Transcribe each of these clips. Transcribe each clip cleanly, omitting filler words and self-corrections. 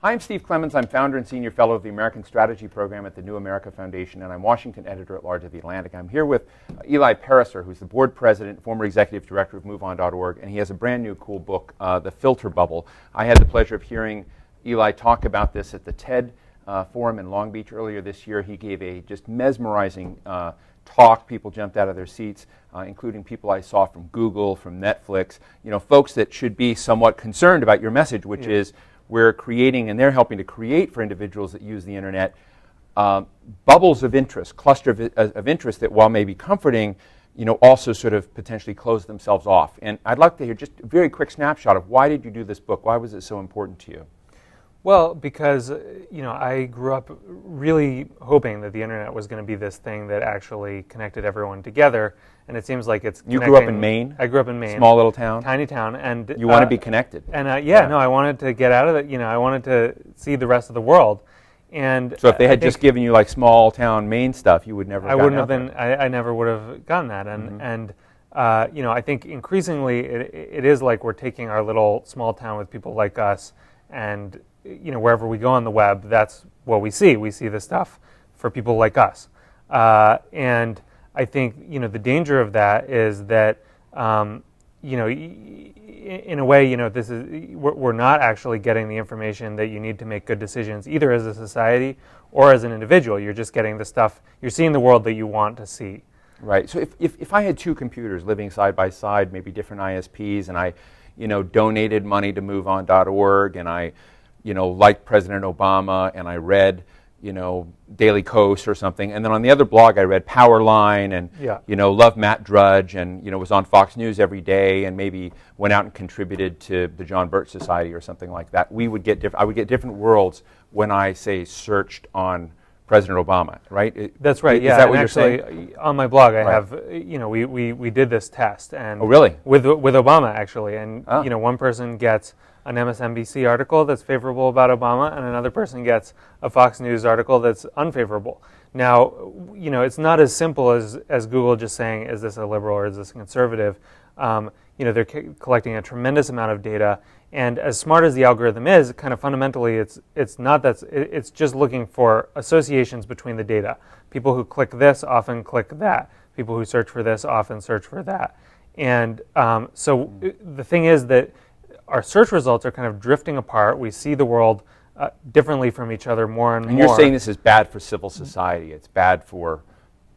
Hi, I'm Steve Clemons. I'm founder and senior fellow of the American Strategy Program at the New America Foundation, and I'm Washington editor-at-large of The Atlantic. I'm here with Eli Pariser, who's the board president, former executive director of MoveOn.org, and he has a brand new cool book, The Filter Bubble. I had the pleasure of hearing Eli talk about this at the TED Forum in Long Beach earlier this year. He gave a just mesmerizing talk. People jumped out of their seats, including people I saw from Google, from Netflix, folks that should be somewhat concerned about your message, which is we're creating, and they're helping to create for individuals that use the internet, bubbles of interest, cluster of interest that, while maybe comforting, also sort of potentially close themselves off. And I'd like to hear just a very quick snapshot of why did you do this book? Why was it so important to you? Well, because I grew up really hoping that the internet was going to be this thing that actually connected everyone together, and it seems like it's You grew up in Maine? I grew up in Maine. Small little town? Tiny town. And you want to be connected. And I wanted to get out of it. I wanted to see the rest of the world. And so if they had just given you like small town Maine stuff, you would never have gotten out there. I never would have gotten that. And I think increasingly it is like we're taking our little small town with people like us, and wherever we go on the web, that's what we see. We see the stuff for people like us. And I think, the danger of that is that, in a way, this is we're not actually getting the information that you need to make good decisions, either as a society or as an individual. You're just getting the stuff, you're seeing the world that you want to see. Right. So if I had two computers living side by side, maybe different ISPs, and I, donated money to MoveOn.org, and I, liked President Obama, and I read, Daily Kos or something, and then on the other blog I read Powerline and, loved Matt Drudge, and, was on Fox News every day, and maybe went out and contributed to the John Birch Society or something like that. I would get different worlds when I, say, searched on President Obama, right? That's right. Is that what you're saying? On my blog, I have, we did this test, and oh, really? With Obama, actually, and one person gets an MSNBC article that's favorable about Obama, and another person gets a Fox News article that's unfavorable. Now, it's not as simple as Google just saying, is this a liberal or is this a conservative? They're collecting a tremendous amount of data, and as smart as the algorithm is, kind of fundamentally, it's just looking for associations between the data. People who click this often click that. People who search for this often search for that. And so the thing is that our search results are kind of drifting apart. We see the world differently from each other more and more. And you're saying this is bad for civil society. It's bad for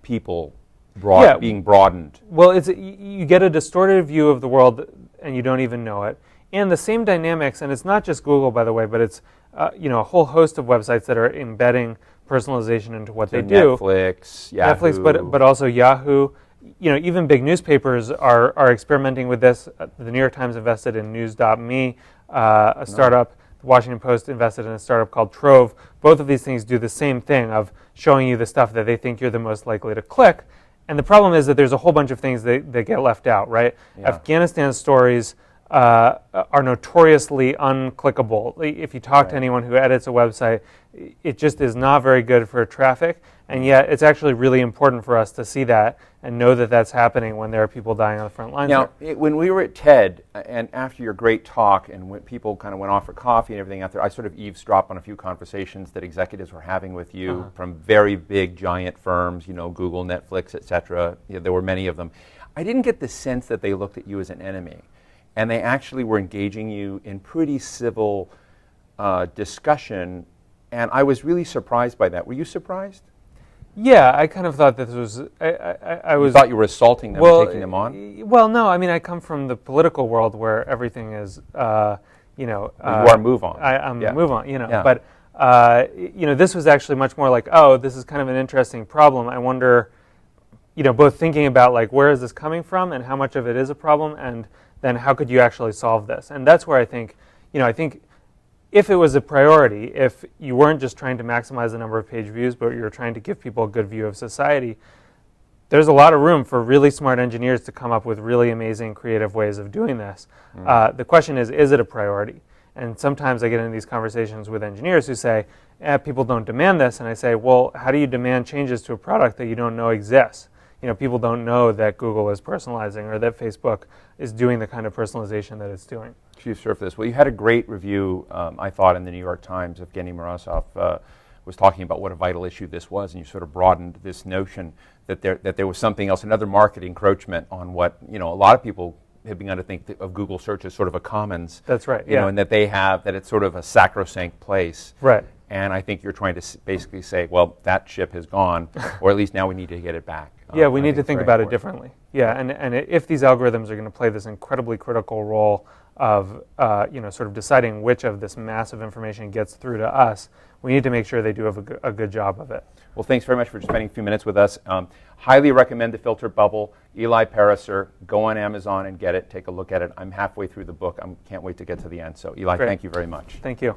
people being broadened. Well, you get a distorted view of the world, and you don't even know it. And the same dynamics, and it's not just Google, by the way, but it's a whole host of websites that are embedding personalization into what they do. Netflix, Yahoo. but also Yahoo. Even big newspapers are experimenting with this. The New York Times invested in News.me, a startup. The Washington Post invested in a startup called Trove. Both of these things do the same thing of showing you the stuff that they think you're the most likely to click. And the problem is that there's a whole bunch of things that get left out, right? Yeah. Afghanistan stories are notoriously unclickable. If you talk to anyone who edits a website, it just is not very good for traffic. And yet it's actually really important for us to see that and know that that's happening when there are people dying on the front lines. Now, when we were at TED, and after your great talk, and when people kind of went off for coffee and everything out there, I sort of eavesdropped on a few conversations that executives were having with you from very big, giant firms, Google, Netflix, et cetera. There were many of them. I didn't get the sense that they looked at you as an enemy. And they actually were engaging you in pretty civil discussion. And I was really surprised by that. Were you surprised? Yeah, I kind of thought this was. I was. You thought you were assaulting them and taking them on? Well, no. I mean, I come from the political world where everything is, you are MoveOn. I'm MoveOn, But, this was actually much more like, this is kind of an interesting problem. I wonder, both thinking about like where is this coming from and how much of it is a problem, and then how could you actually solve this? And that's where I think, if it was a priority, if you weren't just trying to maximize the number of page views, but you're trying to give people a good view of society, there's a lot of room for really smart engineers to come up with really amazing creative ways of doing this. The question is it a priority? And sometimes I get into these conversations with engineers who say, people don't demand this. And I say, well, how do you demand changes to a product that you don't know exists? people don't know that Google is personalizing or that Facebook is doing the kind of personalization that it's doing. Chief Surface. Well, you had a great review, I thought, in the New York Times. Evgeny Morozov was talking about what a vital issue this was, and you sort of broadened this notion that there was something else, another market encroachment on what a lot of people have begun to think of Google search as sort of a commons. That's right. And that that it's sort of a sacrosanct place. Right. And I think you're trying to basically say, well, that ship has gone, or at least now we need to get it back. Yeah, we need to think about it differently. Yeah, and if these algorithms are going to play this incredibly critical role of sort of deciding which of this massive information gets through to us, we need to make sure they do have a good job of it. Well, thanks very much for spending a few minutes with us. Highly recommend The Filtered Bubble. Eli Pariser, go on Amazon and get it. Take a look at it. I'm halfway through the book. I can't wait to get to the end. So, Eli, Great. Thank you very much. Thank you.